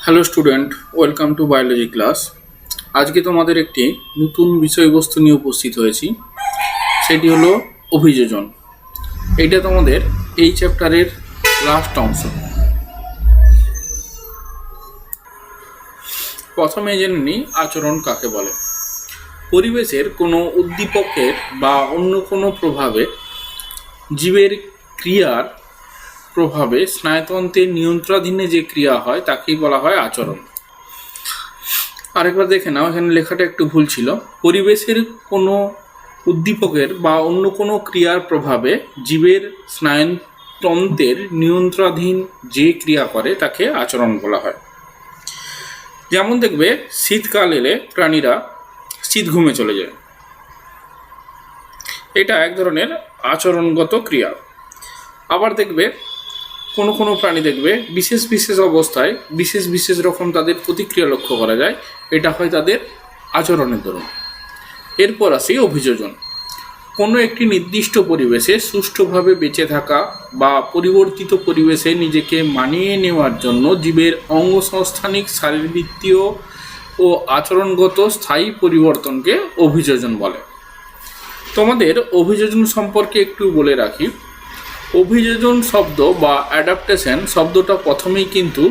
Hello student, welcome to biology class. আজকে তোমাদের একটি নতুন বিষয়বস্তু নিয়ে উপস্থিত হয়েছি, সেটি হলো অভিযোজন। এটা তোমাদের এই চ্যাপ্টারের লাস্ট অংশ। প্রথমে জেনে নিই আচরণ কাকে বলে। পরিবেশের কোনো উদ্দীপকের বা অন্য কোনো প্রভাবে জীবের ক্রিয়ার প্রভাবে স্নায়ুতন্ত্রের নিয়ন্ত্রণাধীনে যে ক্রিয়া হয় তাকেই বলা হয় আচরণ। আরেকবার দেখে নাও, এখানে লেখাটা একটু ভুল ছিল। পরিবেশের কোনো উদ্দীপকের বা অন্য কোনো ক্রিয়ার প্রভাবে জীবের স্নায়ুতন্ত্রের নিয়ন্ত্রণাধীন যে ক্রিয়া করে তাকে আচরণ বলা হয়। যেমন দেখবে শীতকাল এলে প্রাণীরা শীত ঘুমে চলে যায়, এটা এক ধরনের আচরণগত ক্রিয়া। আবার দেখবে কোনো কোনো প্রাণী দেখবে বিশেষ বিশেষ অবস্থায় বিশেষ বিশেষ রকম তাদের প্রতিক্রিয়া লক্ষ্য করা যায়, এটা হয় তাদের আচরণের ধরন। এরপর আসি অভিযোজন। কোনো একটি নির্দিষ্ট পরিবেশে সুষ্ঠুভাবে বেঁচে থাকা বা পরিবর্তিত পরিবেশে নিজেকে মানিয়ে নেওয়ার জন্য জীবের অঙ্গসংস্থানিক, শারীরবৃত্তীয় ও আচরণগত স্থায়ী পরিবর্তনকে অভিযোজন বলে। তোমাদের অভিযোজন সম্পর্কে একটু বলে রাখি। অভিযোজন শব্দ বা অ্যাডাপ্টেশন শব্দটা প্রথমেই কিন্তু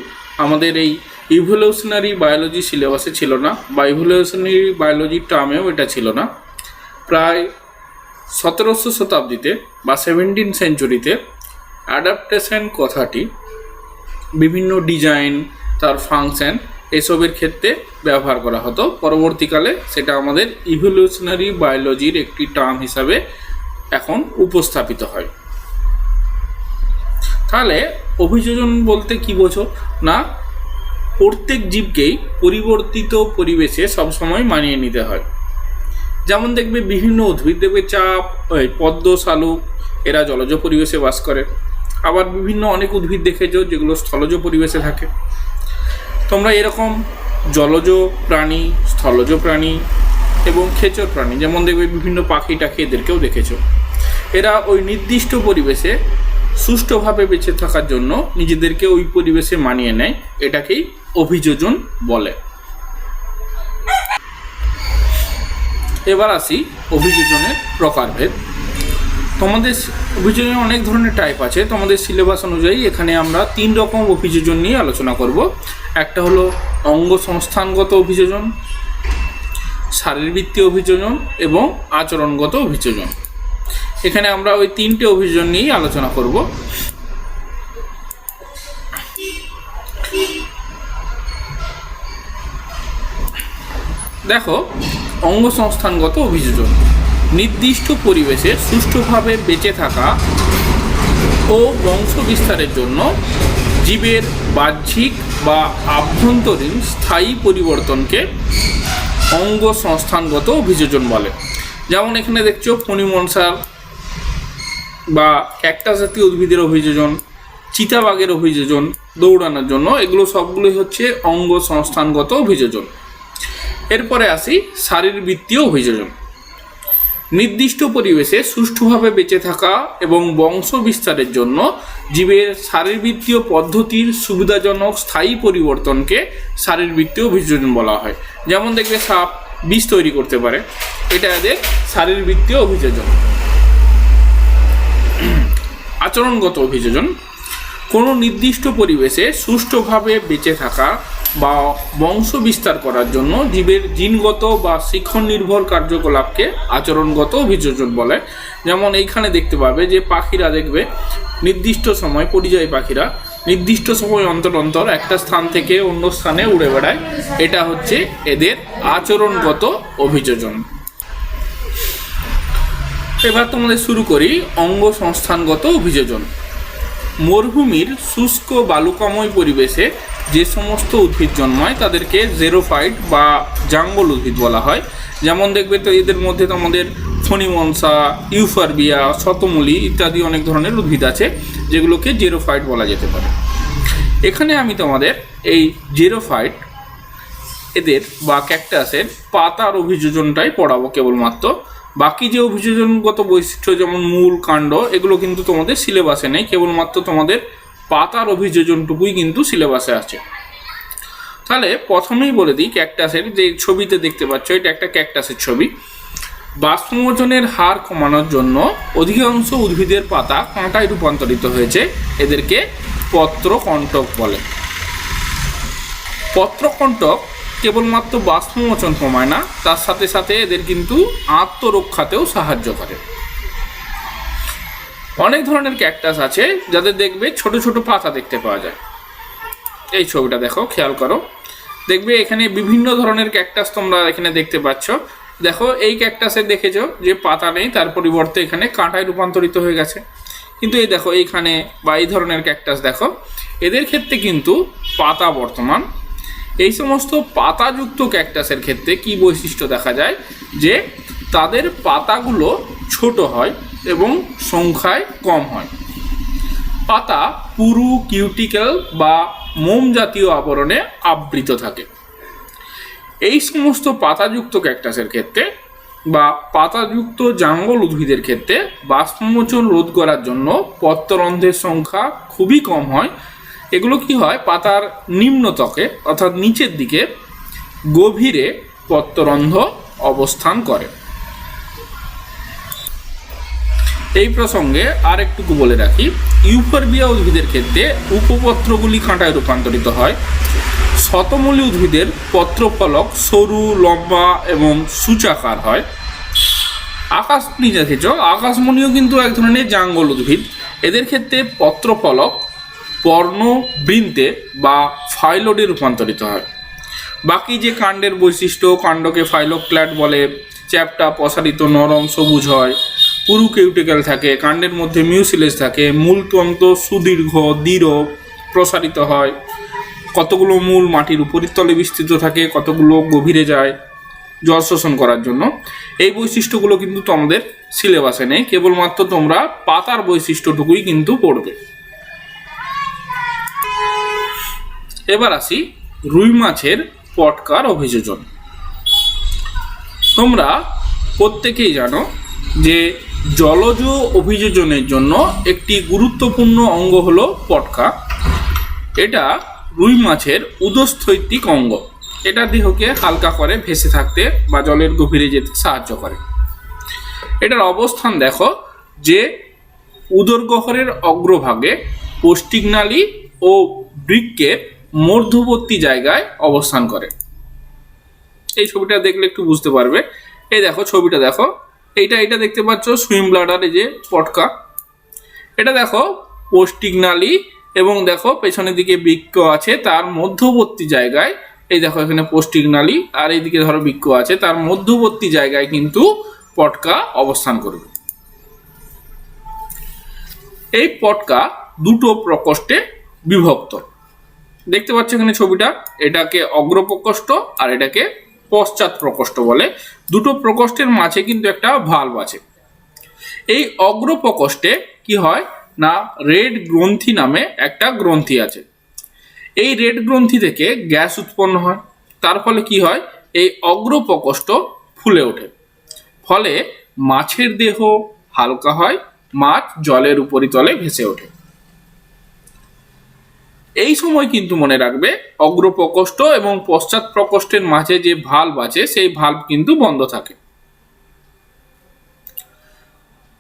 আমাদের এই ইভলিউশনারি বায়োলজি সিলেবাসে ছিল না, বা ইভলিউশনারি বায়োলজি টার্মেও এটা ছিল না। প্রায় 1700 শতাব্দীতে বা 17 সেঞ্চুরিতে অ্যাডাপ্টেশন কথাটি বিভিন্ন ডিজাইন, তার ফাংশন এসবের ক্ষেত্রে ব্যবহার করা হতো। পরবর্তীকালে সেটা আমাদের ইভলিউশনারি বায়োলজির একটি টার্ম হিসাবে এখন উপস্থাপিত হয়। তাহলে অভিযোজন বলতে কি বোঝো না, প্রত্যেক জীবকেই পরিবর্তিত পরিবেশে সবসময় মানিয়ে নিতে হয়। যেমন দেখবে বিভিন্ন উদ্ভিদ দেখবে পদ্ম, শালুক, এরা জলজ পরিবেশে বাস করে। আবার বিভিন্ন অনেক উদ্ভিদ দেখেছো যেগুলো স্থলজ পরিবেশে থাকে। তোমরা এরকম জলজ প্রাণী, স্থলজ প্রাণী এবং খেচর প্রাণী, যেমন দেখবে বিভিন্ন পাখি টাখি, এদেরকেও দেখেছো। এরা ওই নির্দিষ্ট পরিবেশে সুষ্ঠুভাবে বেঁচে থাকার জন্য নিজেদেরকে ওই পরিবেশে মানিয়ে নেয়, এটাকেই অভিযোজন বলে। এবার আসি অভিযোজনের প্রকারভেদ। তোমাদের অভিযোজনের অনেক ধরনের টাইপ আছে। তোমাদের সিলেবাস অনুযায়ী এখানে আমরা 3 রকম অভিযোজন নিয়ে আলোচনা করব। একটা হলো অঙ্গ সংস্থানগত অভিযোজন, শারীরবৃত্তীয় অভিযোজন এবং আচরণগত অভিযোজন। এখানে আমরা ওই 3টে অভিযোজন নিয়েই আলোচনা করব। দেখো, অঙ্গ সংস্থানগত অভিযোজন নির্দিষ্ট পরিবেশে সুষ্ঠুভাবে বেঁচে থাকা ও বংশ বিস্তারের জন্য জীবের বাহ্যিক বা আভ্যন্তরীণ স্থায়ী পরিবর্তনকে অঙ্গ সংস্থানগত অভিযোজন বলে। যেমন এখানে দেখছো ফণিমনসার বা ক্যাকটাস জাতীয় উদ্ভিদের অভিযোজন, চিতাবাঘের অভিযোজন দৌড়ানোর জন্য, এগুলো সবগুলোই হচ্ছে অঙ্গ সংস্থানগত অভিযোজন। এরপরে আসি শারীরবৃত্তীয় অভিযোজন। নির্দিষ্ট পরিবেশে সুষ্ঠুভাবে বেঁচে থাকা এবং বংশ বিস্তারের জন্য জীবের শারীরবৃত্তীয় পদ্ধতির সুবিধাজনক স্থায়ী পরিবর্তনকে শারীরবৃত্তীয় অভিযোজন বলা হয়। যেমন দেখবে সাপ বিষ তৈরি করতে পারে, এটা এদের শারীরবৃত্তীয় অভিযোজন। আচরণগত অভিযোজন কোনো নির্দিষ্ট পরিবেশে সুষ্ঠুভাবে বেঁচে থাকা বা বংশ বিস্তার করার জন্য জীবের জিনগত বা শিখন নির্ভর কার্যকলাপকে আচরণগত অভিযোজন বলে। যেমন এইখানে দেখতে পাবে যে পাখিরা দেখবে নির্দিষ্ট সময়, পরিযায়ী পাখিরা নির্দিষ্ট সময় অন্তর অন্তর একটা স্থান থেকে অন্য স্থানে উড়ে বেড়ায়, এটা হচ্ছে এদের আচরণগত অভিযোজন। এবার তোমাদের শুরু করি অঙ্গ সংস্থানগত অভিযোজন। মরুভূমির শুষ্ক বালুকাময় পরিবেশে যে সমস্ত উদ্ভিদ জন্মায় তাদেরকে জেরোফাইট বা জাঙ্গল উদ্ভিদ বলা হয়। যেমন দেখবে তো এদের মধ্যে তোমাদের ফণিমনসা, ইউফারবিয়া, শতমূলী ইত্যাদি অনেক ধরনের উদ্ভিদ আছে যেগুলোকে জেরোফাইট বলা যেতে পারে। এখানে আমি তোমাদের এই জেরোফাইট এদের বা ক্যাকটাসের পাতার অভিযোজনটাই পড়াবো কেবলমাত্র। বাকি যে অভিযোজনগত বৈশিষ্ট্য যেমন মূল, কাণ্ড, এগুলো কিন্তু তোমাদের সিলেবাসে নেই, কেবলমাত্র তোমাদের পাতার অভিযোজনটুকুই কিন্তু সিলেবাসে আছে। তাহলে প্রথমেই বলে দিই, ক্যাকটাসের যে ছবিতে দেখতে পাচ্ছ এটা একটা ক্যাকটাসের ছবি। বাষ্পমোচনের হার কমানোর জন্য অধিকাংশ উদ্ভিদের পাতা কাঁটায় রূপান্তরিত হয়েছে, এদেরকে পত্রকণ্টক বলে। পত্রকণ্টক কেবলমাত্র বাষ্পমোচন কমায় না, তার সাথে সাথে এদের কিন্তু আত্মরক্ষাতেও সাহায্য করে। অনেক ধরনের ক্যাকটাস আছে যাদের দেখবে ছোট ছোট পাতা দেখতে পাওয়া যায়। এই ছবিটা দেখো, খেয়াল করো, দেখবে এখানে বিভিন্ন ধরনের ক্যাকটাস তোমরা এখানে দেখতে পাচ্ছ। দেখো এই ক্যাকটাসে দেখেছো যে পাতা নেই, তার পরিবর্তে এখানে কাঁটায় রূপান্তরিত হয়ে গেছে। কিন্তু এই দেখো এইখানে বা এই ধরনের ক্যাকটাস দেখো, এদের ক্ষেত্রে কিন্তু পাতা বর্তমান। এই সমস্ত পাতাযুক্ত ক্যাকটাসের ক্ষেত্রে কি বৈশিষ্ট্য দেখা যায়, যে তাদের পাতাগুলো ছোট হয় এবং সংখ্যায় কম হয়। পাতা পুরু, কিউটিকেল বা মোম জাতীয় আবরণে আবৃত থাকে। এই সমস্ত পাতাযুক্ত ক্যাকটাসের ক্ষেত্রে বা পাতাযুক্ত জাঙ্গল উদ্ভিদের ক্ষেত্রে বাষ্পমোচন রোধ করার জন্য পত্ররন্ধ্রের সংখ্যা খুবই কম হয়। এগুলো কি হয়, পাতার নিম্নতকে অর্থাৎ নিচের দিকে গভীরে পত্ররন্ধ্র অবস্থান করে। এই প্রসঙ্গে আর একটুকু বলে রাখি, ইউফরবিয়া উদ্ভিদের ক্ষেত্রে উপপত্রগুলি কাঁটায় রূপান্তরিত হয়। শতমূলী উদ্ভিদের পত্রফলক সরু, লম্বা এবং সূচাকার হয়। আকাশমণি দেখেছ, আকাশমণিও কিন্তু এক ধরনের জাঙ্গল উদ্ভিদ। এদের ক্ষেত্রে পত্রফলক পর্ণবৃন্তে বা ফাইলোডে রূপান্তরিত হয়। বাকি যে কাণ্ডের বৈশিষ্ট্য, কাণ্ডকে ফাইলোক্ল্যাড বলে, চ্যাপ্টা প্রসারিত নরম সবুজ হয়, পুরু কিউটিকেল থাকে, কাণ্ডের মধ্যে মিউসিলেজ থাকে, মূলতন্ত্র সুদীর্ঘ দৃঢ় প্রসারিত হয়, কতগুলো মূল মাটির উপরিতলে বিস্তৃত থাকে, কতগুলো গভীরে যায় জল শোষণ করার জন্য। এই বৈশিষ্ট্যগুলো কিন্তু তোমাদের সিলেবাসে নেই, কেবলমাত্র তোমরা পাতার বৈশিষ্ট্যটুকুই কিন্তু পড়বে। এবার আসি রুই মাছের পটকার অভিযোজন। তোমরা প্রত্যেকেই জানো যে জলজ অভিযোজনের জন্য একটি গুরুত্বপূর্ণ অঙ্গ হলো পটকা। এটা রুই মাছের উদস্থৈতিক অঙ্গ। এটা দেহকে হালকা করে ভেসে থাকতে বা জলের গভীরে যেতে সাহায্য করে। এটার অবস্থান দেখো, যে উদরগহ্বরের অগ্রভাগে পৌষ্টিকনালী ও বৃক্কের মধ্যবর্তী জায়গায় অবস্থান করে। এই ছবিটা দেখলে একটু বুঝতে পারবে। এই দেখো ছবিটা দেখো, এইটা দেখতে পাচ্ছ সুইম ব্লাডারে যে পটকা, এটা দেখো পৌষ্টিকনালী এবং দেখো পেছনের দিকে বৃক্ক আছে, তার মধ্যবর্তী জায়গায় এই দেখো এখানে পৌষ্টিকনালী আর এইদিকে ধরো বৃক্ক আছে, তার মধ্যবর্তী জায়গায় কিন্তু পটকা অবস্থান করবে। এই পটকা দুটো প্রকোষ্ঠে বিভক্ত। দেখতে পাচ্ছ এখানে ছবিটা, এটাকে অগ্রপ্রকোষ্ঠ আর এটাকে পশ্চাৎ প্রকোষ্ঠ বলে। দুটো প্রকোষ্ঠের মাঝে কিন্তু একটা ভালভ আছে। এই অগ্রপ্রকোষ্ঠে কি হয় না, রেড গ্রন্থি নামে একটা গ্রন্থি আছে। এই রেড গ্রন্থি থেকে গ্যাস উৎপন্ন হয়, তার ফলে কি হয়, এই অগ্রপ্রকোষ্ঠ ফুলে ওঠে, ফলে মাছের দেহ হালকা হয়, মাছ জলের উপরিতলে ভেসে ওঠে। এই সময় কিন্তু মনে রাখবে অগ্রপ্রকোষ্ঠ এবং পশ্চাৎ প্রকোষ্ঠের মাঝে যে ভালভ আছে সেই ভালভ কিন্তু বন্ধ থাকে।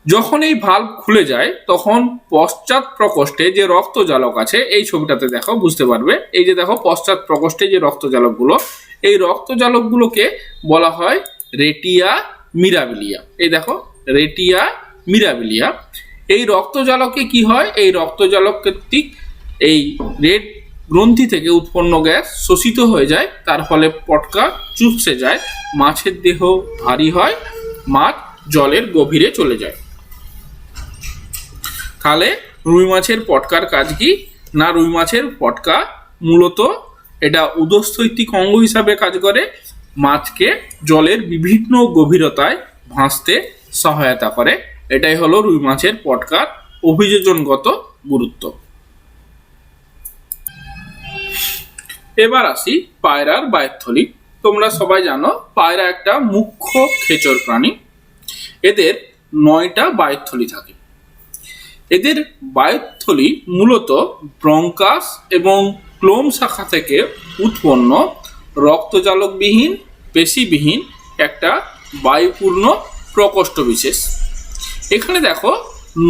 যখন এই ভালভ খুলে যায় তখন পশ্চাৎ প্রকোষ্ঠে যে রক্তজালক আছে, এই ছবিটাতে দেখো বুঝতে পারবে, এই যে দেখো পশ্চাৎ প্রকোষ্ঠে যে রক্তজালকগুলো, এই রক্তজালকগুলোকে বলা হয় রেটিয়া মিরাবিলিয়া। এই দেখো রেটিয়া মিরাবিলিয়া। এই রক্তজালকে কি হয়, এই রক্তজালক কর্তৃক এই রেড গ্রন্থি থেকে উৎপন্ন গ্যাস শোষিত হয়ে যায়, তার ফলে পটকা চুপসে যায়, মাছের দেহ ভারী হয়, মাছ জলের গভীরে চলে যায়। তাহলে রুই মাছের পটকার কাজ কি না, রুই মাছের পটকা মূলত এটা উদস্থৈতিক অঙ্গ হিসাবে কাজ করে, মাছকে জলের বিভিন্ন গভীরতায় ভাসতে সহায়তা করে। এটাই হলো রুই মাছের পটকার অভিযোজনগত গুরুত্ব। এবার আসি পায়রার বায়ুথলি। তোমরা সবাই জানো পায়রা একটা মুখ্য খেচর প্রাণী। এদের 9টা বায়ুথলি থাকে। এদের বায়ুথলি মূলত ব্রঙ্কাস এবং ক্লোম শাখা থেকে উৎপন্ন রক্তজালকবিহীন পেশিবিহীন একটা বায়ুপূর্ণ প্রকোষ্ঠ বিশেষ। এখানে দেখো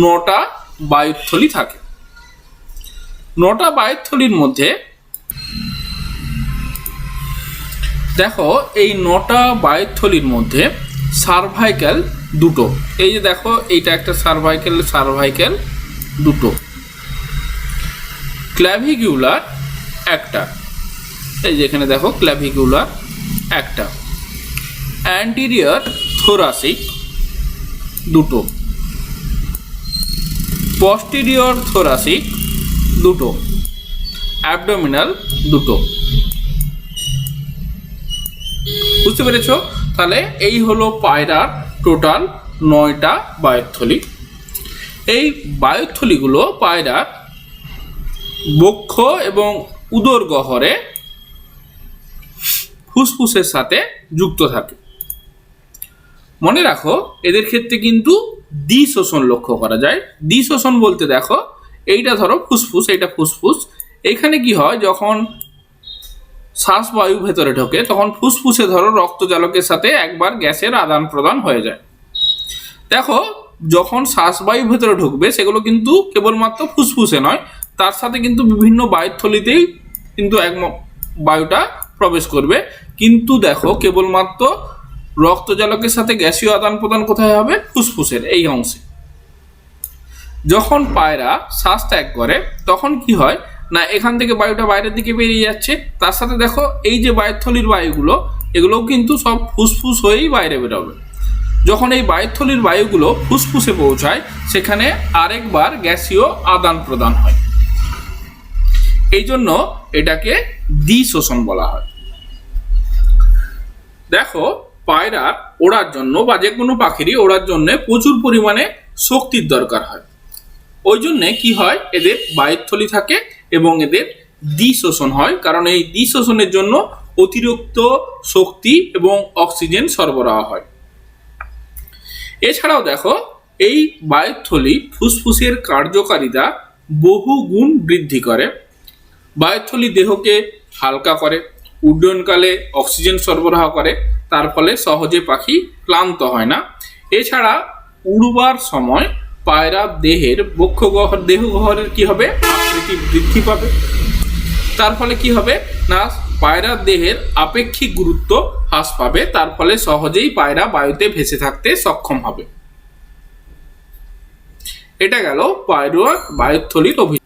9টা বায়ুথলি থাকে। 9টা বায়ুথলির মধ্যে দেখো এই 9টা বায়ুথলির মধ্যে সার্ভাইক্যাল 2টো। এই যে দেখো এইটা একটা সার্ভাইক্যাল 2টো, ক্ল্যাভিকিউলার একটা, এই যে এখানে দেখো ক্ল্যাভিকিউলার একটা, অ্যান্টিরিয়র থোরাসিক 2টো, পস্টিরিয়র থোরাসিক 2টো, অ্যাবডোমিনাল 2টো। বুঝতে পেরেছ? তাহলে এই হলো পায়রার টোটাল 9টা বায়ুথলি। এই বায়ুথলিগুলো পায়রার বক্ষ এবং উদর গহ্বরে ফুসফুসের সাথে যুক্ত থাকে। মনে রাখো এদের ক্ষেত্রে কিন্তু দ্বিশোষণ লক্ষ্য করা যায়। দ্বিশোষণ বলতে দেখো এইটা ধরো ফুসফুস, এইটা ফুসফুস, এখানে কি হয় যখন শ্বাস বায়ু ভেতরে ঢোকে তখন ফুসফুসে ধরো রক্তজালকের সাথে একবার গ্যাসের আদান প্রদান হয়ে যায়। দেখো যখন শ্বাস বায়ু ভেতরে ঢুকবে সেগুলো কিন্তু কেবলমাত্র ফুসফুসে নয়, তার সাথে কিন্তু বিভিন্ন বায়ুথলিতেই কিন্তু বায়ুটা প্রবেশ করবে। কিন্তু দেখো কেবলমাত্র রক্তজালকের সাথে গ্যাসীয় আদান প্রদান কোথায় হবে? ফুসফুসের এই অংশে। যখন পায়রা শ্বাস ত্যাগ করে তখন কি হয় না, এখান থেকে বায়ুটা বাইরের দিকে বেরিয়ে যাচ্ছে, তার সাথে দেখো এই যে বায়ুথলির বায়ুগুলো এগুলোও কিন্তু সব ফুসফুস হয়েই বাইরে বেরোবে। যখন এই বায়ুথলির বায়ুগুলো ফুসফুসে পৌঁছায় সেখানে আরেকবার গ্যাসীয় আদান প্রদান হয়, এই জন্য এটাকে দ্বিশোষণ বলা হয়। দেখো পায়রার ওড়ার জন্য বা যে কোনো পাখিরই ওড়ার জন্য প্রচুর পরিমাণে শক্তির দরকার হয়। ওই জন্যে কি হয়, এদের বায়ুথলি থাকে এবং এদের দ্বিশোষণ হয়, কারণ এই দ্বিশোষণের জন্য অতিরিক্ত শক্তি এবং অক্সিজেন সরবরাহ হয়। এছাড়াও দেখো এই বায়ুথলি ফুসফুসের কার্যকারিতা বহু গুণ বৃদ্ধি করে। বায়ুথলি দেহকে হালকা করে, উড্ডয়নকালে অক্সিজেন সরবরাহ করে, তার ফলে সহজে পাখি ক্লান্ত হয় না। এছাড়া উড়বার সময় পায়রার দেহের দেহগহ্বরের কি হবে, আকৃতি বৃদ্ধি পাবে। তার ফলে কি হবে না, পায়রার দেহের আপেক্ষিক গুরুত্ব হ্রাস পাবে, তার ফলে সহজেই পায়রা বায়ুতে ভেসে থাকতে সক্ষম হবে। এটা গেল পায়রার বায়ুথলির অভিযোজন।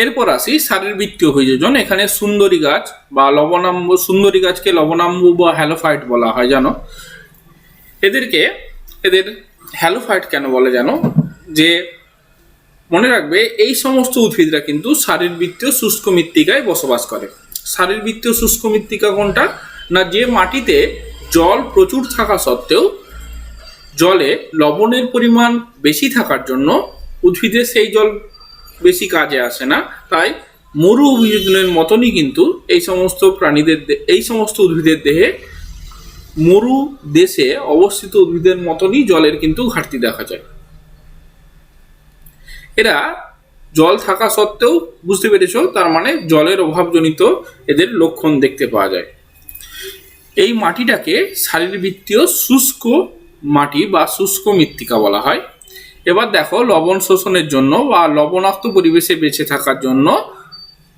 এরপর আসি শারীরবৃত্তীয় অভিযোজন। এখানে সুন্দরী গাছ বা লবণাম্ব, সুন্দরী গাছকে লবণাম্বু বা হ্যালোফাইট বলা হয় জানো। এদের হ্যালোফাইট কেন বলে জানো, যে মনে রাখবে এই সমস্ত উদ্ভিদরা কিন্তু শারীরবৃত্তীয় শুষ্ক মৃত্তিকায় বসবাস করে। শারীরবৃত্তীয় শুষ্ক মৃত্তিকা কোনটা না, যে মাটিতে জল প্রচুর থাকা সত্ত্বেও জলে লবণের পরিমাণ বেশি থাকার জন্য উদ্ভিদের সেই জল বেশি কাজে আসে না, তাই মরু অভিযোজনের মতনই কিন্তু এই সমস্ত উদ্ভিদের দেহে মরু দেশে অবস্থিত উদ্ভিদের মতনই জলের কিন্তু ঘাটতি দেখা যায়। এরা জল থাকা সত্ত্বেও, বুঝতে পেরেছো, তার মানে জলের অভাবজনিত এদের লক্ষণ দেখতে পাওয়া যায়। এই মাটিটাকে শারীরবৃত্তীয় শুষ্ক মাটি বা শুষ্ক মৃত্তিকা বলা হয়। এবার দেখো লবণ শোষণের জন্য বা লবণাক্ত পরিবেশে বেঁচে থাকার জন্য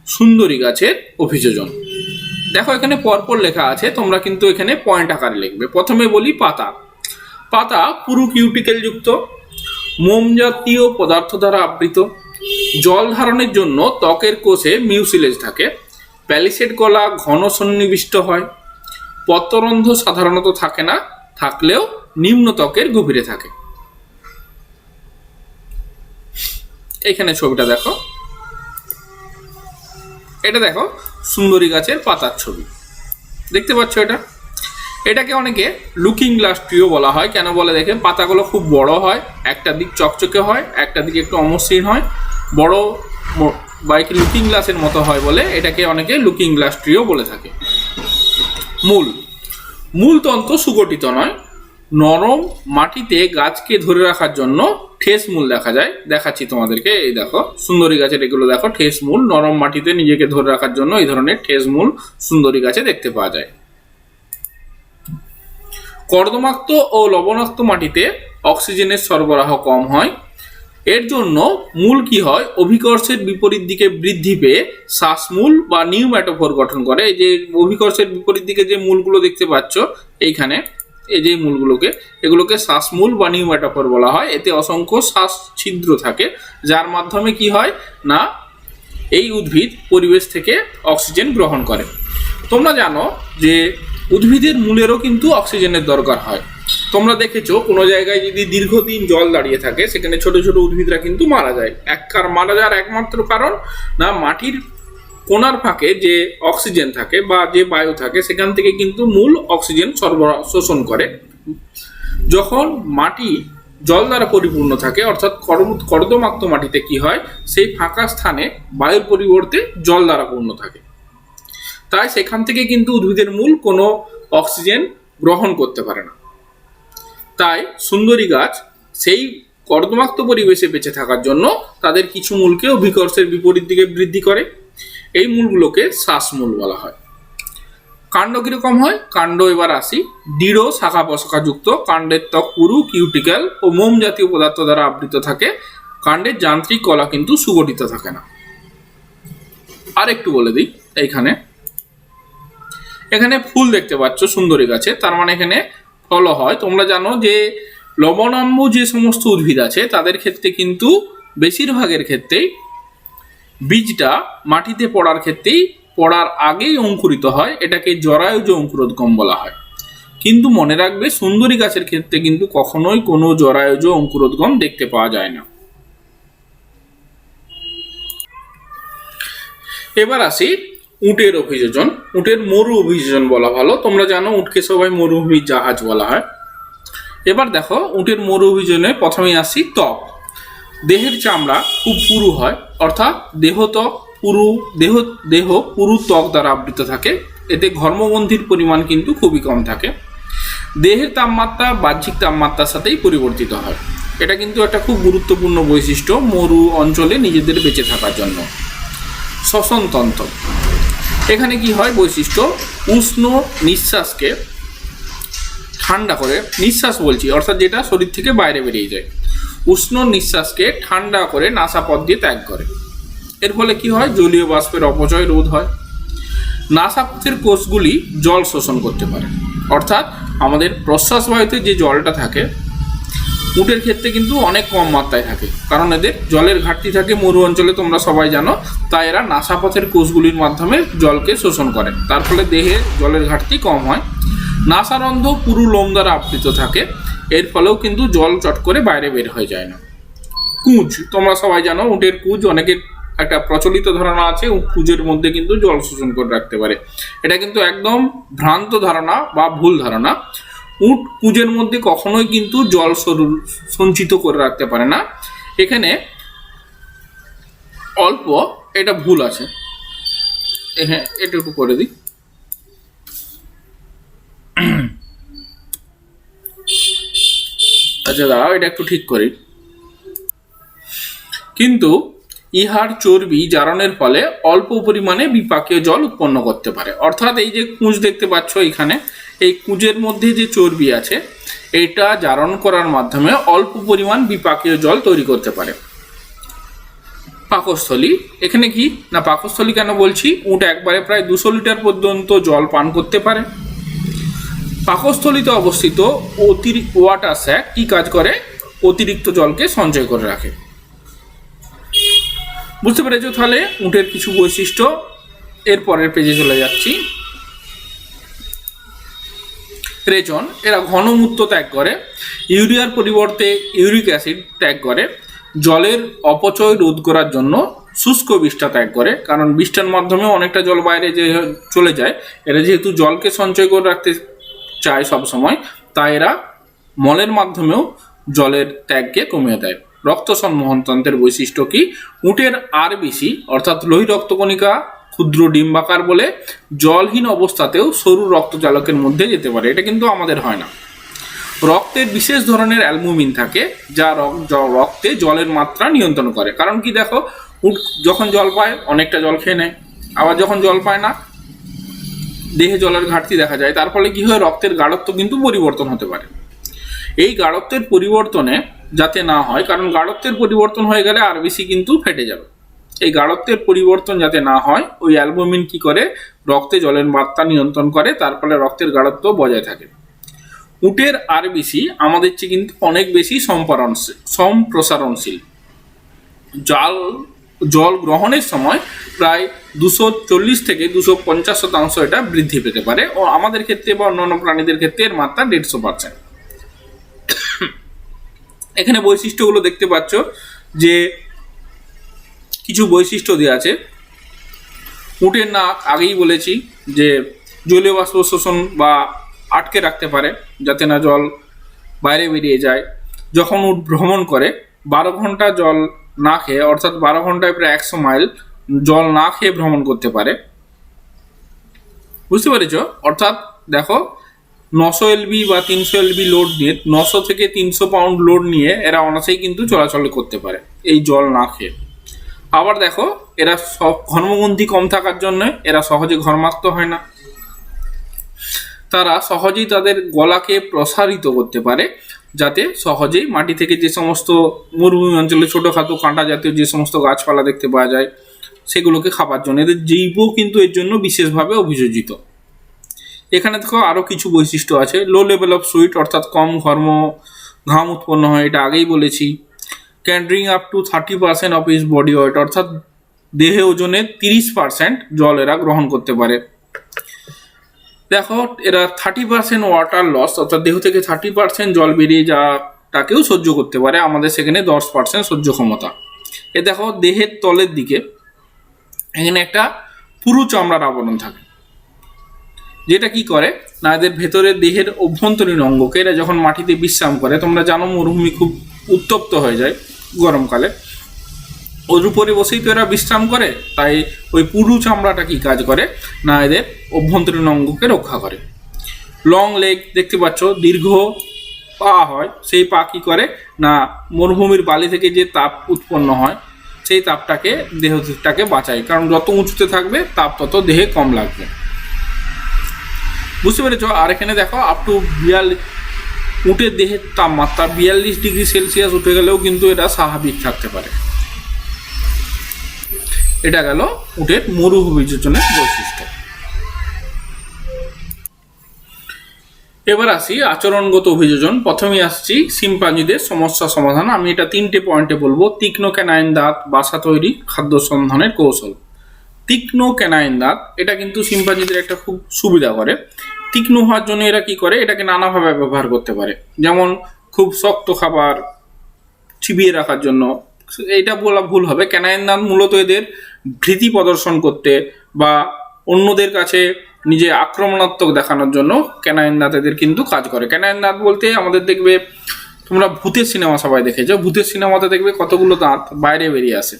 সুন্দরী গাছের অভিযোজন। দেখো এখানে পরপর লেখা আছে, তোমরা কিন্তু এখানে পয়েন্ট আকারে লিখবে। প্রথমে বলি পাতা। পাতা পুরু কিউটিকেল যুক্ত, মোম জাতীয় পদার্থ দ্বারা আবৃত। জল ধারণের জন্য ত্বকের কোষে মিউসিলেজ থাকে। প্যালিসেড গলা ঘন সন্নিবিষ্ট হয়। পত্ররন্ধ্র সাধারণত থাকে না, থাকলেও নিম্ন ত্বকের গভীরে থাকে। এখানে ছবিটা দেখো, এটা দেখো সুন্দরী গাছের পাতার ছবি, দেখতে পাচ্ছ? এটাকে অনেকে লুকিং গ্লাস ট্রিও বলা হয়। কেন বলে দেখে, পাতাগুলো খুব বড় হয়, একটা দিক চকচকে হয়, একটা দিক একটু অমসৃণ হয়, বড় বাইক লুকিং গ্লাসের মতো হয় বলে এটাকে অনেকে লুকিং গ্লাস ট্রিও বলে থাকে। মূল তন্ত্র সুগঠিত নয়, নরম মাটিতে গাছকে ধরে রাখার জন্য ঠেস মূল দেখা যায়। দেখাচ্ছি তোমাদেরকে, এই দেখো সুন্দরী গাছের এগুলো দেখো ঠেস মূল, নরম মাটিতে নিজেকে ধরে রাখার জন্য এই ধরনের ঠেস মূল সুন্দরী গাছে দেখতে পাওয়া যায়। কর্দমাক্ত ও লবণাক্ত মাটিতে অক্সিজেনের সরবরাহ কম হয়, এর জন্য মূল কি হয়, অভিকর্ষের বিপরীত দিকে বৃদ্ধি পেয়ে শ্বাসমূল বা নিউম্যাটোফোর গঠন করে। এই যে অভিকর্ষের বিপরীত দিকে যে মূলগুলো দেখতে পাচ্ছ এইখানে, এই যে মূলগুলোকে, এগুলোকে শ্বাসমূল বা নিউম্যাটোফোর বলা হয়। এতে অসংখ্য শ্বাস ছিদ্র থাকে, যার মাধ্যমে কি হয় না এই উদ্ভিদ পরিবেশ থেকে অক্সিজেন গ্রহণ করে। তোমরা জানো যে উদ্ভিদের মূলেরও কিন্তু অক্সিজেনের দরকার হয়। তোমরা দেখেছো কোনো জায়গায় যদি দীর্ঘদিন জল দাঁড়িয়ে থাকে সেখানে ছোট ছোট উদ্ভিদরা কিন্তু মারা যায়। মারা যাওয়ার একমাত্র কারণ না মাটির কোনার ফাঁকে যে অক্সিজেন থাকে বা যে বায়ু থাকে সেখান থেকে কিন্তু মূল অক্সিজেন সরবরাহ শোষণ করে। যখন মাটি জল দ্বারা পরিপূর্ণ থাকে অর্থাৎ কর্দমাক্ত মাটিতে কি হয়, সেই ফাঁকা স্থানে বায়ুর পরিবর্তে জল দ্বারা পূর্ণ থাকে, তাই সেখান থেকে কিন্তু উদ্ভিদের মূল কোনো অক্সিজেন গ্রহণ করতে পারে না। তাই সুন্দরী গাছ সেই কর্দমাক্ত পরিবেশে বেঁচে থাকার জন্য তাদের কিছু মূলকে অভিকর্ষের বিপরীত দিকে বৃদ্ধি করে। এই মূলগুলোকে শ্বাসমূল বলা হয়। কাণ্ড কিরকম হয়, কাণ্ড এবার আসি। দৃঢ় শাখা প্রশাখা যুক্ত, কাণ্ডের ত্বক পুরু, কিউটিক্যাল ও মোম জাতীয় পদার্থ দ্বারা আবৃত থাকে। কাণ্ডের যান্ত্রিক কলা কিন্তু সুগঠিত থাকে না। আর একটু বলে দিই, এখানে ফুল দেখতে পাচ্ছ সুন্দরী গাছে, তার মানে এখানে ফল হয়। তোমরা জানো যে লবণাম্ব যে সমস্ত উদ্ভিদ আছে তাদের ক্ষেত্রে কিন্তু বেশিরভাগের ক্ষেত্রেই বীজটা মাটিতে পড়ার আগেই অঙ্কুরিত হয়, এটাকে জরায়ুজ অঙ্কুরোদ্গম বলা হয়। কিন্তু মনে রাখবে সুন্দরী গাছের ক্ষেত্রে কিন্তু কখনোই কোনো জরায়ুজ অঙ্কুরোদ্গম দেখতে পাওয়া যায় না। এবার আসি উটের অভিযোজন। উটের মরু অভিযোজন বলা ভালো, তোমরা জানো উটকে সবাই মরুভূমির জাহাজ বলা হয়। এবার দেখো উটের মরু অভিযোজনে প্রথমেই আসি ত্বক। দেহের চামড়া খুব পুরু হয়, অর্থাৎ দেহ পুরু ত্বক দ্বারা আবৃত থাকে। এতে ঘর্মগ্রন্থির পরিমাণ কিন্তু খুবই কম থাকে। দেহের তাপমাত্রা বাহ্যিক তাপমাত্রার সাথেই পরিবর্তিত হয়। এটা কিন্তু একটা খুব গুরুত্বপূর্ণ বৈশিষ্ট্য মরু অঞ্চলে নিজেদের বেঁচে থাকার জন্য। শ্বসনতন্ত্র, এখানে কি হয় বৈশিষ্ট্য, উষ্ণ নিঃশ্বাসকে ঠান্ডা করে, নিঃশ্বাস বলছি অর্থাৎ যেটা শরীর থেকে বাইরে বেরিয়ে যায়, উষ্ণ নিঃশ্বাসকে ঠান্ডা করে নাসাপথ দিয়ে ত্যাগ করে। এর ফলে কি হয়, জলীয় বাষ্পের অপচয় রোধ হয়। নাসাপথের কোষগুলি জল শোষণ করতে পারে, অর্থাৎ আমাদের প্রশ্বাস বায়ুতে যে জলটা থাকে উটের ক্ষেত্রে কিন্তু অনেক কম মাত্রায় থাকে, কারণ এদের জলের ঘাটতি থাকে মরু অঞ্চলে, তোমরা সবাই জানো। তাই এরা নাসাপথের কোষগুলির মাধ্যমে জলকে শোষণ করে, তার ফলে দেহে জলের ঘাটতি কম হয়। নাসারন্ধ্র পুরু লোম দ্বারা আবৃত থাকে, এর ফলেও কিন্তু জল চট করে বাইরে বের হয়ে যায় না। কুঁজ, তোমরা সবাই জানো উটের কুঁজ অনেকের একটা প্রচলিত ধারণা আছে কুঁজের মধ্যে কিন্তু জল শোষণ করে রাখতে পারে। এটা কিন্তু একদম ভ্রান্ত ধারণা বা ভুল ধারণা। উট কুঁজের মধ্যে কখনোই কিন্তু জল সঞ্চিত করে রাখতে পারে না, এখানে অল্প এটা ভুল আছে। হ্যাঁ, এটা একটু করে দিই। আচ্ছা দাঁড়াও, এটা একটু ঠিক করি। কিন্তু ইহার চর্বি জারণের ফলে অল্প পরিমাণে বিপাকীয় জল উৎপন্ন করতে পারে। অর্থাৎ এই যে কুঁজ দেখতে পাচ্ছ এখানে, এই কুঁজের মধ্যে যে চর্বি আছে এটা জারণ করার মাধ্যমে অল্প পরিমাণ বিপাকীয় জল তৈরি করতে পারে। পাকস্থলী, এখানে কি না পাকস্থলী কেন বলছি, উট একবারে প্রায় 200 লিটার পর্যন্ত জল পান করতে পারে। পাকস্থলীতে অবস্থিত ওয়াটার স্যাক কি কাজ করে, অতিরিক্ত জলকে সঞ্চয় করে রাখে। বুঝতে পেরেছো তাহলে উটের কিছু বৈশিষ্ট্য। এর পরের পেজে চলে যাচ্ছি। রেচন, এরা ঘনমূত্র ত্যাগ করে, ইউরিয়ার পরিবর্তে ইউরিক অ্যাসিড ত্যাগ করে, জলের অপচয় রোধ করার জন্য শুষ্ক বিষ্ঠা ত্যাগ করে, কারণ বিষ্ঠার মাধ্যমে অনেকটা জল বাইরে যে চলে যায়। এরা যেহেতু জলকে সঞ্চয় করে রাখতে চায় সবসময়, তাই এরা মলের মাধ্যমেও জলের ত্যাগকে কমিয়ে দেয়। রক্ত সংবহনতন্ত্রের বৈশিষ্ট্য কি, উটের আরবিসি অর্থাৎ লোহিত রক্তকণিকা ক্ষুদ্র ডিম্বাকার বলে জলহীন অবস্থাতেও সরু রক্তজালকের মধ্যে যেতে পারে, এটা কিন্তু আমাদের হয় না। রক্তের বিশেষ ধরনের অ্যালবুমিন থাকে যা রক্তে জলের মাত্রা নিয়ন্ত্রণ করে। কারণ কি দেখো, উট যখন জল পায় অনেকটা জল খেয়ে নেয়, আবার যখন জল পায় না দেহে জলের ঘাটতি দেখা যায়, তার ফলে কি হয়, রক্তের গাঢ়ত্ব কিন্তু পরিবর্তন হতে পারে। এই গাঢ়ত্বের পরিবর্তনে যাতে না হয়, কারণ গাঢ়ত্বের পরিবর্তন হয়ে গেলে আরবিসি কিন্তু ফেটে যাবে, এই গাঢ়ত্বের পরিবর্তন যাতে না হয় ওই অ্যালবুমিন কি করে, রক্তে জলের মাত্রা নিয়ন্ত্রণ করে, তার ফলে রক্তের গাঢ়ত্ব বজায় থাকে। উটের আরবিসি আমাদের চেয়ে কিন্তু অনেক বেশি সম্প্রসারণশীল। জল গ্রহণের সময় প্রায় 240 থেকে 250% এটা বৃদ্ধি পেতে পারে, ও আমাদের ক্ষেত্রে বা অন্যান্য প্রাণীদের ক্ষেত্রে এর মাত্রা 150%। এখানে বৈশিষ্ট্যগুলো দেখতে পাচ্ছ যে কিছু বৈশিষ্ট্য দেওয়া আছে। উটের নাক আগেই বলেছি যে জলীয় বাষ্প শোষণ বা আটকে রাখতে পারে যাতে না জল বাইরে বেরিয়ে যায়। যখন উট ভ্রমণ করে 12 ঘন্টা জল না খেয়ে, অর্থাৎ 12 ঘন্টায় প্রায় 100 মাইল জল না খেয়ে ভ্রমণ করতে পারে। বুঝতে পেরেছ? অর্থাৎ দেখো 900 এলবি বা 300 এলবি লোড নিয়ে, 900 থেকে 300 পাউন্ড লোড নিয়ে এরা অনায়াসেই কিন্তু চলাচল করতে পারে এই জল না খেয়ে। আবার দেখো এরা ঘর্মগ্রন্থি কম থাকার জন্য এরা সহজে ঘর্মাক্ত হয় না, তারা সহজেই তাদের গলাকে প্রসারিত করতে পারে যাতে সহজেই মাটি থেকে যে সমস্ত মরুভূমি অঞ্চলে ছোটোখাটো কাঁটা জাতীয় যে সমস্ত গাছপালা দেখতে পাওয়া যায় সেগুলোকে খাবার জন্য, এদের জীব কিন্তু এর জন্য বিশেষভাবে অভিযোজিত। এখানে দেখো আরও কিছু বৈশিষ্ট্য আছে। লো লেভেল অফ সুইট, অর্থাৎ কম ঘাম উৎপন্ন হয়, এটা আগেই বলেছি। Can drink up to 30% of is body weight, অর্থাৎ দেহে ওজনের 30% জল এরা গ্রহণ করতে পারে। দেখো এরা 30% ওয়াটার লস, অর্থাৎ দেহ থেকে 30% জল বেরিয়ে যাওয়াটাকেও সহ্য করতে পারে, আমাদের সেখানে 10% সহ্য ক্ষমতা। এ দেখো দেহের তলের দিকে এখানে একটা পুরু চামড়ার আবরণ থাকে, যেটা কি করে না এদের ভেতরে দেহের অভ্যন্তরীণ অঙ্গকে, এরা যখন মাটিতে বিশ্রাম করে, তোমরা জানো মরুভূমি খুব উত্তপ্ত হয়ে যায় গরমকালে, ওর উপরে বসেই তো এরা বিশ্রাম করে, তাই ওই পুরু চামড়াটা কি কাজ করে না এদের অভ্যন্তরীণ অঙ্গকে রক্ষা করে। লং লেগ দেখতে পাচ্ছ, দীর্ঘ পা হয়, সেই পা কি করে না মরুভূমির বালি থেকে যে তাপ উৎপন্ন হয় সেই তাপটাকে দেহটাকে বাঁচায়, কারণ যত উঁচুতে থাকবে তাপ তত দেহে কম লাগবে। বুঝতে পেরেছ? আর এখানে দেখো আপ টু 42 উটের দেহের তাপমাত্রা 42 ডিগ্রি সেলসিয়াস উঠে গেলেও কিন্তু এটা স্বাভাবিক থাকতে পারে। এটা গেল উটের মরু অভিযোজনের বৈশিষ্ট্য। এবার আসি আচরণগত অভিযোজন। প্রথমে আসছি শিম্পাঞ্জিদের সমস্যা সমাধান। আমি এটা 3টে পয়েন্টে বলবো। তীক্ষ্ণ ক্যানাইন দাঁত, বাসা তৈরি, খাদ্য সন্ধানের কৌশল। তীক্ষ্ণ ক্যানাইন দাঁত এটা কিন্তু শিম্পাঞ্জিদের একটা খুব সুবিধা করে। তীক্ষ্ণ হওয়ার জন্য এরা কি করে, এটাকে নানাভাবে ব্যবহার করতে পারে। যেমন খুব শক্ত খাবার চিবিয়ে রাখার জন্য, এইটা বলা ভুল হবে। ক্যানাইন দাঁত মূলত এদের ভীতি প্রদর্শন করতে বা অন্যদের কাছে নিজে আক্রমণাত্মক দেখানোর জন্য ক্যানাইন দাঁত এদের কিন্তু কাজ করে। ক্যানাইন দাঁত বলতে আমাদের দেখবে তোমরা ভূতের সিনেমা সবাই দেখেছো, ভূতের সিনেমাতে দেখবে কতগুলো দাঁত বাইরে বেরিয়ে আসে,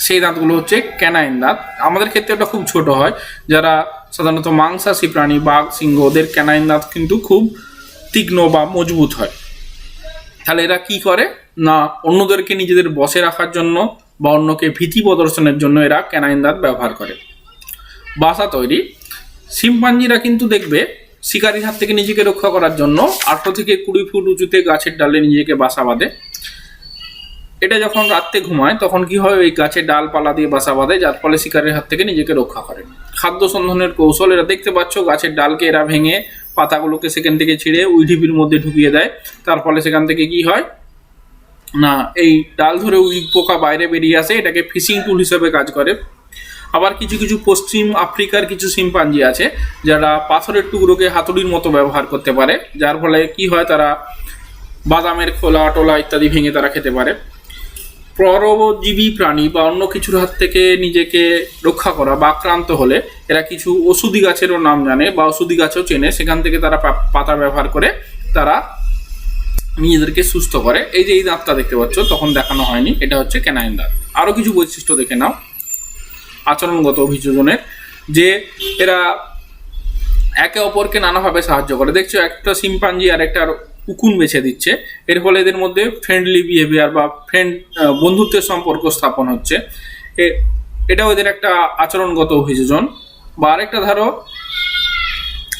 সেই দাঁতগুলো হচ্ছে ক্যানাইন দাঁত। আমাদের ক্ষেত্রে এটা খুব ছোট হয়, যারা সাধারণত মাংসাশী প্রাণী বাঘ সিংহ ওদের ক্যানাইন দাঁত কিন্তু খুব তীক্ষ্ণ বা মজবুত হয়। তাহলে এরা কি করে না অন্যদেরকে নিজেদের বশে রাখার জন্য বা অন্যকে ভীতি প্রদর্শনের জন্য এরা ক্যানাইন দাঁত ব্যবহার করে। বাসা তৈরি, শিম্পাঞ্জিরা কিন্তু দেখবে শিকারির হাত থেকে নিজেকে রক্ষা করার জন্য 18 থেকে 20 ফুট উঁচুতে গাছের ডালে নিজেকে বাসা বাঁধে। এটা যখন রাত্রে ঘুমায় তখন কি হয়, ওই গাছের ডালপালা দিয়ে বাসা বাঁধে, যার ফলে শিকারের হাত থেকে নিজেকে রক্ষা করে। খাদ্য সন্ধানের কৌশল, এরা দেখতে পাচ্ছ গাছের ডালকে এরা ভেঙে পাতাগুলোকে সেখান থেকে ছিঁড়ে উইঢিপির মধ্যে ঢুকিয়ে দেয়, তার ফলে সেখান থেকে কি হয় না এই ডাল ধরে উইক পোকা বাইরে বেরিয়ে আসে, এটাকে ফিশিং টুল হিসেবে কাজ করে। আবার কিছু কিছু পশ্চিম আফ্রিকার কিছু শিম্পাঞ্জি আছে যারা পাথরের টুকরোকে হাতুড়ির মতো ব্যবহার করতে পারে, যার ফলে কি হয় তারা বাদামের খোলা টোলা ইত্যাদি ভেঙে তারা খেতে পারে। পরজীবী প্রাণী বা অন্য কিছুর হাত থেকে নিজেকে রক্ষা করা বা আক্রান্ত হলে এরা কিছু ওষুধি গাছেরও নাম জানে বা ওষুধি গাছও চেনে, সেখান থেকে তারা পাতা ব্যবহার করে তারা নিজেদেরকে সুস্থ করে। এই যে এই দাঁতটা দেখতে পাচ্ছ তখন দেখানো হয়নি, এটা হচ্ছে ক্যানাইন দাঁত। আরও কিছু বৈশিষ্ট্য দেখে নাও আচরণগত অভিযোজনের, যে এরা একে অপরকে নানাভাবে সাহায্য করে। দেখছো একটা শিম্পাঞ্জি আর একটা উকুন বেছে দিচ্ছে। এর ফলে এদের মধ্যে ফ্রেন্ডলি বিহেভিয়ার বা বন্ধুত্বের সম্পর্ক স্থাপন হচ্ছে। এটাও এদের একটা আচরণগত অভিযোজন। বা আরেকটা ধরো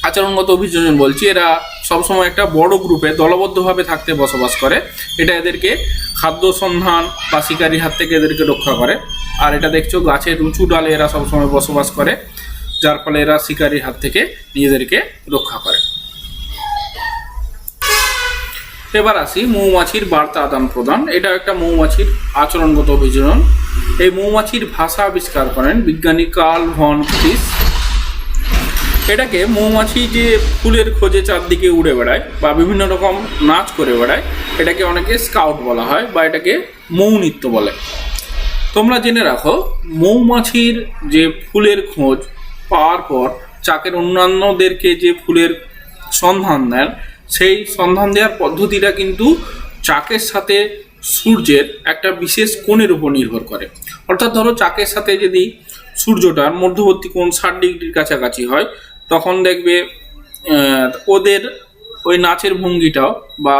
আচরণগত অভিযোজন বলছি, এরা সবসময় একটা বড় গ্রুপে দলবদ্ধভাবে থাকতে বসবাস করে। এটা এদেরকে খাদ্য সন্ধান বা শিকারির হাত থেকে এদেরকে রক্ষা করে। আর এটা দেখছো গাছের উঁচু ডালে এরা সবসময় বসবাস করে, যার ফলে এরা শিকারির হাত থেকে নিজেদেরকে রক্ষা করে। এবার আসি মৌমাছির বার্তা আদান প্রদান। এটা একটা মৌমাছির আচরণগত অভিযোজন। এই মৌমাছির ভাষা আবিষ্কার করেন বিজ্ঞানী কার্ল ভন ফ্রিস। এটাকে মৌমাছি যে ফুলের খোঁজে চারদিকে উড়ে বেড়ায় বা বিভিন্ন রকম নাচ করে বেড়ায়, এটাকে অনেকে স্কাউট বলা হয় বা এটাকে মৌ নৃত্য বলে। তোমরা জেনে রাখো, মৌমাছির যে ফুলের খোঁজ পাওয়ার পর চাকের অন্যান্যদেরকে যে ফুলের সন্ধান দেন, সেই সন্ধান দেওয়ার পদ্ধতিটা কিন্তু চাকের সাথে সূর্যের একটা বিশেষ কোণের উপর নির্ভর করে। অর্থাৎ ধরো চাকের সাথে যদি সূর্যটার মধ্যবর্তী কোণ 60 ডিগ্রির কাছাকাছি হয়, তখন দেখবে ওদের ওই নাচের ভঙ্গিটাও বা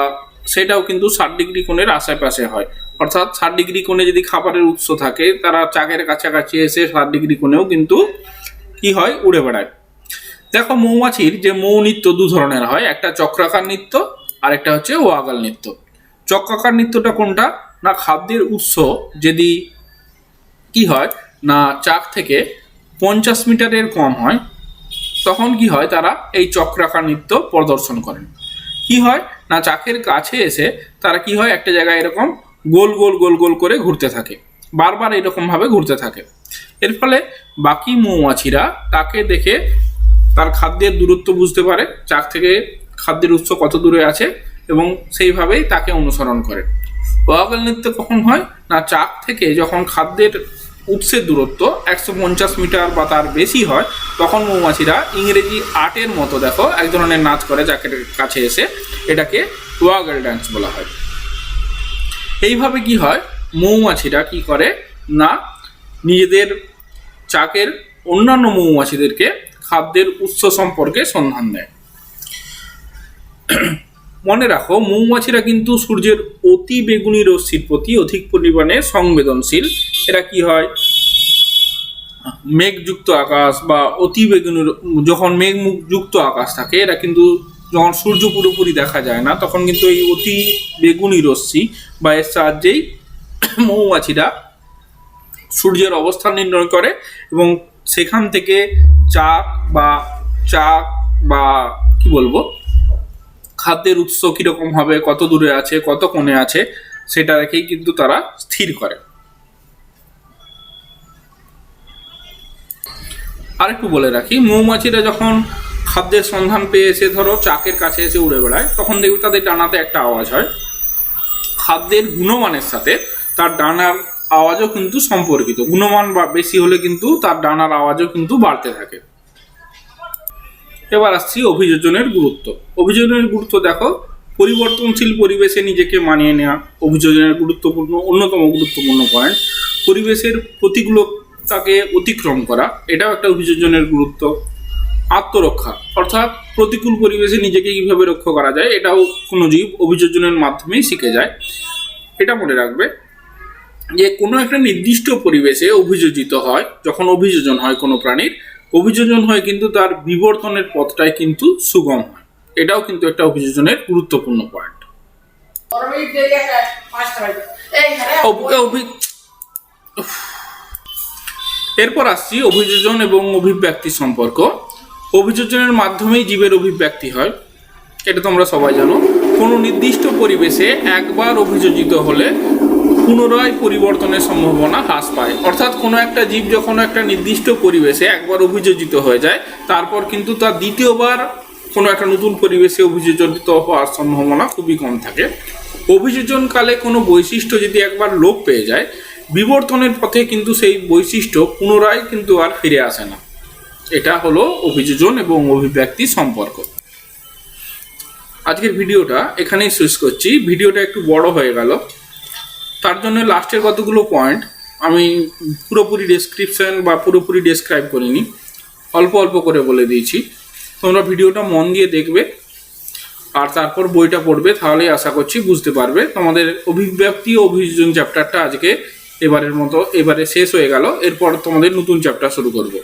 সেটাও কিন্তু 60 ডিগ্রি কোণের আশেপাশে হয়। অর্থাৎ 60 ডিগ্রি কোণে যদি খাবারের উৎস থাকে, তারা চাকের কাছাকাছি এসে 60 ডিগ্রি কোণেও কিন্তু কি হয়, উড়ে বেড়ায়। দেখো, মৌমাছির যে মৌ নৃত্য দু ধরনের হয়, একটা চক্রাকার নৃত্য আর একটা হচ্ছে ওয়াগল নৃত্য। চক্রাকার নৃত্যটা কোনটা না, খাদ্যের উৎস যদি কি হয় না চাক থেকে 50 মিটারের কম হয়, তখন কি হয়, তারা এই চক্রাকার নৃত্য প্রদর্শন করেন। কি হয় না, চাকের কাছে এসে তারা কি হয়, একটা জায়গায় এরকম গোল গোল গোল গোল করে ঘুরতে থাকে, বারবার এরকম ভাবে ঘুরতে থাকে। এর ফলে বাকি মৌমাছিরা তাকে দেখে তার খাদ্যের দূরত্ব বুঝতে পারে, চাক থেকে খাদ্যের উৎস কত দূরে আছে, এবং সেইভাবেই তাকে অনুসরণ করে। ওয়াগল নৃত্য কখন হয় না, চাক থেকে যখন খাদ্যের উৎসের দূরত্ব 150 মিটার বা তার বেশি হয়, তখন মৌমাছিরা ইংরেজি 8-এর মতো দেখো এক ধরনের নাচ করে চাকের কাছে এসে, এটাকে ওয়াগল ডান্স বলা হয়। এইভাবে কি হয়, মৌমাছিরা কি করে না নিজেদের চাকের অন্যান্য মৌমাছিদেরকে খাদ্যের উৎস সম্পর্কে সন্ধান দেয়। মনে রাখো, মৌমাছিরা কিন্তু সূর্যের অতি বেগুনি রশ্মির প্রতি অধিক পরিমাণে সংবেদনশীল। এরা কি হয়, মেঘযুক্ত আকাশ বা অতি বেগুনি, যখন মেঘযুক্ত আকাশ থাকে, এরা কিন্তু যখন সূর্য পুরোপুরি দেখা যায় না, তখন কিন্তু এই অতি বেগুনি রশ্মি বা এর সাহায্যেই মৌমাছিরা সূর্যের অবস্থান নির্ণয় করে এবং সেখান থেকে চাক বা কি বলবো, খাদ্যের উৎস কিরকম হবে, কত দূরে আছে, কত কোণে আছে, সেটা দেখেই কিন্তু তারা স্থির করে। আরেকটু বলে রাখি, মৌমাছিরা যখন খাদ্যের সন্ধান পেয়ে এসে ধরো চাকের কাছে এসে উড়ে বেড়ায়, তখন দেখবে তাদের ডানাতে একটা আওয়াজ হয়। খাদ্যের গুণমানের সাথে তার ডানার আওয়াজও কিন্তু সম্পর্কিত। গুণমান বা বেশি হলে কিন্তু তার ডানার আওয়াজও কিন্তু বাড়তে থাকে। এবার আসছি অভিযোজনের গুরুত্ব। অভিযোজনের গুরুত্ব দেখো, পরিবর্তনশীল পরিবেশে নিজেকে মানিয়ে নেওয়া অভিযোজনের অন্যতম গুরুত্বপূর্ণ পয়েন্ট। পরিবেশের প্রতিকূলতাকে অতিক্রম করা, এটাও একটা অভিযোজনের গুরুত্ব। আত্মরক্ষা, অর্থাৎ প্রতিকূল পরিবেশে নিজেকে কিভাবে রক্ষা করা যায়, এটাও কোনো জীব অভিযোজনের মাধ্যমেই শিখে যায়। এটা মনে রাখবে যে কোনো একটা নির্দিষ্ট পরিবেশে অভিযোজিত হয়, যখন অভিযোজন হয় কোনো প্রাণীর, অভিযোজন হয় কিন্তু তার বিবর্তনের পথটাই কিন্তু সুগম হয়। এটাও কিন্তু একটা অভিযোজনের গুরুত্বপূর্ণ পয়েন্ট। এরপর আসছি অভিযোজন এবং অভিব্যক্তি সম্পর্ক। অভিযোজনের মাধ্যমেই জীবের অভিব্যক্তি হয়, এটা তোমরা সবাই জানো। কোনো নির্দিষ্ট পরিবেশে একবার অভিযোজিত হলে পুনরায় পরিবর্তনের সম্ভাবনা হ্রাস পায়। অর্থাৎ কোনো একটা জীব যখন একটা নির্দিষ্ট পরিবেশে একবার অভিযোজিত হয়ে যায়, তারপর কিন্তু তার দ্বিতীয়বার কোনো একটা নতুন পরিবেশে অভিযোজিত হওয়ার সম্ভাবনা খুবই কম থাকে। অভিযোজনকালে কোনো বৈশিষ্ট্য যদি একবার লোপ পেয়ে যায়, বিবর্তনের পথে কিন্তু সেই বৈশিষ্ট্য পুনরায় কিন্তু আর ফিরে আসে না। এটা হলো অভিযোজন এবং অভিব্যক্তি সম্পর্ক। আজকের ভিডিওটা এখানেই শেষ করছি। ভিডিওটা একটু বড় হয়ে গেল, তার জন্য লাস্টের কতগুলো পয়েন্ট আমি পুরোপুরি ডেসক্রিপশন বা পুরোপুরি ডেসক্রাইব করিনি, অল্প অল্প করে বলে দিয়েছি। তোমরা ভিডিওটা মন দিয়ে দেখবে। আর তারপর বইটা পড়বে, তাহলেই আশা করছি বুঝতে পারবে। তোমাদের অভিব্যক্তি ও অভিযোজন চ্যাপ্টারটা আজকে এবারে শেষ হয়ে গেল। এরপর তোমাদের নতুন চ্যাপ্টার শুরু করব।